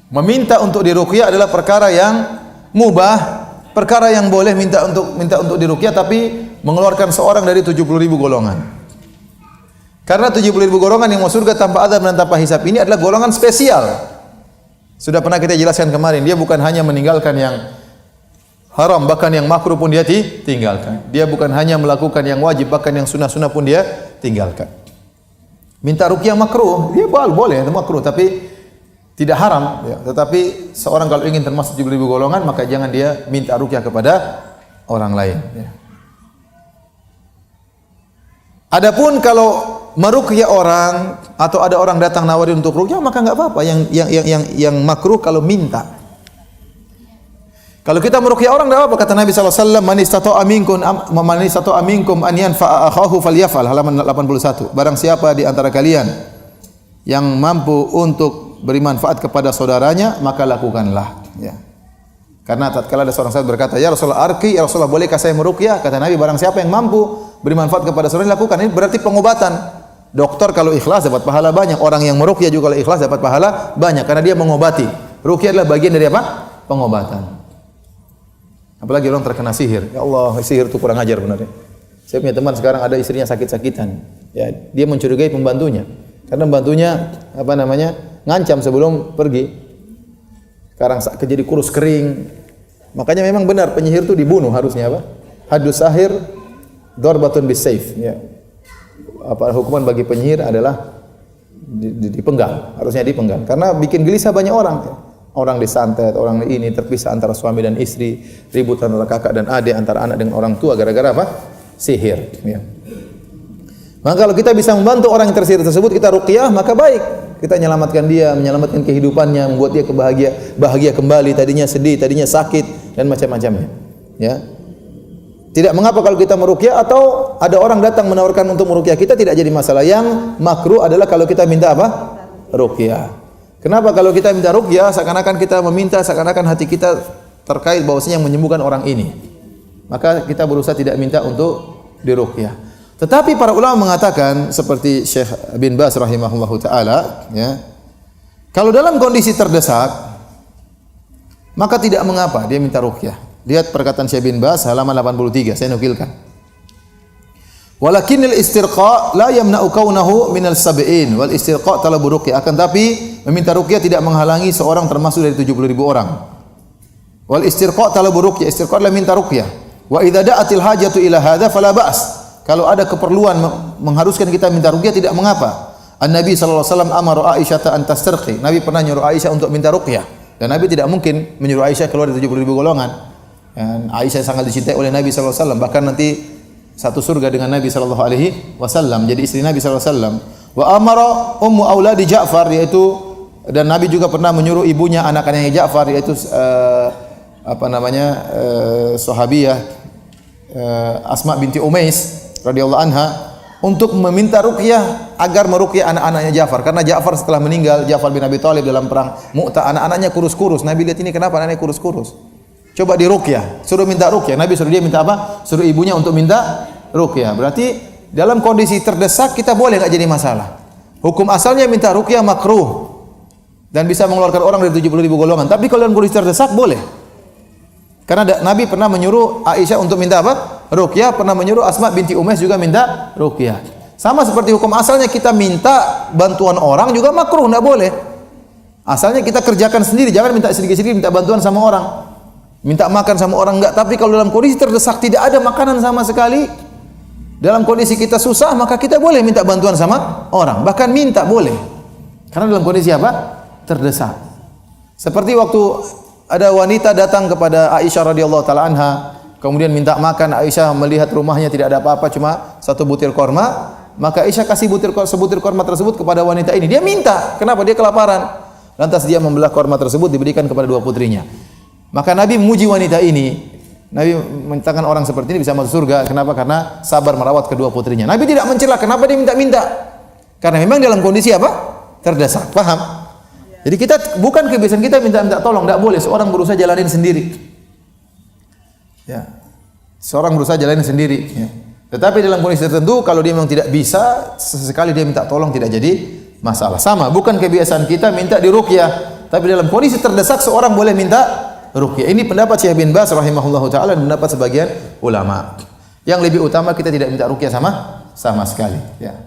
Meminta untuk diruqyah adalah perkara yang mubah, perkara yang boleh minta untuk diruqyah, tapi mengeluarkan seorang dari 70.000 golongan. Karena 70.000 golongan yang masuk surga tanpa azab dan tanpa hisab ini adalah golongan spesial. Sudah pernah kita jelaskan kemarin, dia bukan hanya meninggalkan yang haram, bahkan yang makruh pun dia tinggalkan. Dia bukan hanya melakukan yang wajib, bahkan yang sunnah-sunnah pun dia tinggalkan. Minta ruqyah makruh, dia boleh makruh, tapi tidak haram. Ya. Tetapi seorang kalau ingin termasuk 70.000 golongan, maka jangan dia minta ruqyah kepada orang lain. Ya. Adapun kalau meruqyah orang atau ada orang datang nawarin untuk ruqyah, maka enggak apa-apa. Yang makruh kalau minta. Kalau kita meruqyah orang enggak apa-apa, kata Nabi sallallahu alaihi wasallam, man istata'a minkum an yanfa'a akhahu falyaf'al, halaman 81. Barang siapa di antara kalian yang mampu untuk beri manfaat kepada saudaranya, maka lakukanlah, ya. Karena tatkala ada seorang sahabat berkata, "Ya Rasulullah, ya Rasulullah, bolehkah saya meruqyah?" Kata Nabi, barang siapa yang mampu beri manfaat kepada saudaranya, lakukan. Ini berarti pengobatan. Dokter kalau ikhlas dapat pahala banyak, orang yang meruqyah juga kalau ikhlas dapat pahala banyak karena dia mengobati. Ruqyah adalah bagian dari apa? Pengobatan. Apalagi orang terkena sihir. Ya Allah, sihir itu kurang ajar benar. Saya punya teman sekarang ada istrinya sakit-sakitan. Ya, dia mencurigai pembantunya. Karena pembantunya ngancam sebelum pergi. Sekarang jadi kurus kering. Makanya memang benar penyihir itu dibunuh harusnya apa? Haddus sahir darbatun bisayf, ya. Hukuman bagi penyihir adalah dipenggal, harusnya dipenggal. Karena bikin gelisah banyak orang. Ya. Orang disantet, orang ini terpisah antara suami dan istri, ribut antara kakak dan adik, antara anak dengan orang tua gara-gara apa? Sihir. Ya. Maka kalau kita bisa membantu orang yang tersihir tersebut, kita ruqyah, maka baik. Kita menyelamatkan dia, menyelamatkan kehidupannya, membuat dia bahagia kembali. Tadinya sedih, tadinya sakit dan macam-macamnya. Ya. Tidak mengapa kalau kita meruqyah atau ada orang datang menawarkan untuk meruqyah kita, tidak jadi masalah. Yang makruh adalah kalau kita minta apa? Ruqyah. Kenapa kalau kita minta ruqyah seakan-akan kita meminta, seakan-akan hati kita terkait bahwasanya yang menyembuhkan orang ini. Maka kita berusaha tidak minta untuk diruqyah. Tetapi para ulama mengatakan seperti Syekh bin Baz rahimahullahu taala, ya. Kalau dalam kondisi terdesak, maka tidak mengapa dia minta ruqyah. Lihat perkataan Syekh bin Baz halaman 83, saya nukilkan. Walakinnal istirqa la yamna'u kaunahu minal sab'in wal istirqa talabu ruqyah. Akan tapi meminta ruqyah tidak menghalangi seorang termasuk dari 70.000 orang. Wal istirqa talabu ruqyah, istirqa adalah minta ruqyah. Wa idza da'atil hajatu ila hadza fala ba's. Kalau ada keperluan mengharuskan kita minta ruqyah tidak mengapa. An-Nabi sallallahu alaihi wasallam amara Aisyah an tastarqi. Nabi pernah nyuruh Aisyah untuk minta ruqyah. Dan Nabi tidak mungkin menyuruh Aisyah keluar dari 70.000 golongan. Dan Aisyah sangat dicintai oleh Nabi sallallahu alaihi wasallam, bahkan nanti satu surga dengan Nabi sallallahu alaihi wasallam, jadi istri Nabi sallallahu alaihi wasallam. Wa amara ummu auladi Ja'far, yaitu dan Nabi juga pernah menyuruh ibunya anak-anaknya Ja'far, yaitu sahabiyah Asma binti Umais radhiyallahu anha, untuk meminta ruqyah agar meruqyah anak-anaknya Ja'far, karena Ja'far setelah meninggal, Ja'far bin Abi Thalib dalam perang Mu'tah, anak-anaknya kurus-kurus. Nabi lihat ini kenapa anaknya kurus-kurus? Coba diruqyah, suruh minta ruqyah. Nabi suruh dia minta apa? Suruh ibunya untuk minta ruqyah. Berarti dalam kondisi terdesak kita boleh, enggak jadi masalah. Hukum asalnya minta ruqyah makruh dan bisa mengeluarkan orang dari 70.000 golongan. Tapi kalau dalam kondisi terdesak boleh. Karena Nabi pernah menyuruh Aisyah untuk minta apa? Ruqyah, pernah menyuruh Asma binti Umais juga minta ruqyah. Sama seperti hukum asalnya kita minta bantuan orang juga makruh, enggak boleh. Asalnya kita kerjakan sendiri, jangan minta sedikit-sedikit minta bantuan sama orang. Minta makan sama orang enggak, tapi kalau dalam kondisi terdesak tidak ada makanan sama sekali, dalam kondisi kita susah, maka kita boleh minta bantuan sama orang, bahkan minta boleh. Karena dalam kondisi apa? Terdesak. Seperti waktu ada wanita datang kepada Aisyah radhiyallahu taala anha, kemudian minta makan. Aisyah melihat rumahnya tidak ada apa-apa, cuma satu butir korma, maka Aisyah kasih sebutir korma tersebut kepada wanita ini. Dia minta, kenapa? Dia kelaparan. Lantas dia membelah korma tersebut, diberikan kepada dua putrinya. Maka Nabi memuji wanita ini. Nabi mengatakan orang seperti ini bisa masuk surga. Kenapa? Karena sabar merawat kedua putrinya. Nabi tidak mencela. Kenapa dia minta-minta? Karena memang dalam kondisi apa? Terdesak. Paham? Jadi kita bukan kebiasaan kita minta-minta tolong, tidak boleh. Seorang berusaha jalanin sendiri. Ya. Seorang berusaha jalanin sendiri. Ya. Tetapi dalam kondisi tertentu, kalau dia memang tidak bisa, sesekali dia minta tolong tidak jadi masalah. Sama, bukan kebiasaan kita minta diruqyah. Tapi dalam kondisi terdesak seorang boleh minta ruqyah. Ini pendapat Syekh bin Baz rahimahullahu taala dan pendapat sebagian ulama. Yang lebih utama kita tidak minta ruqyah sama sekali, ya.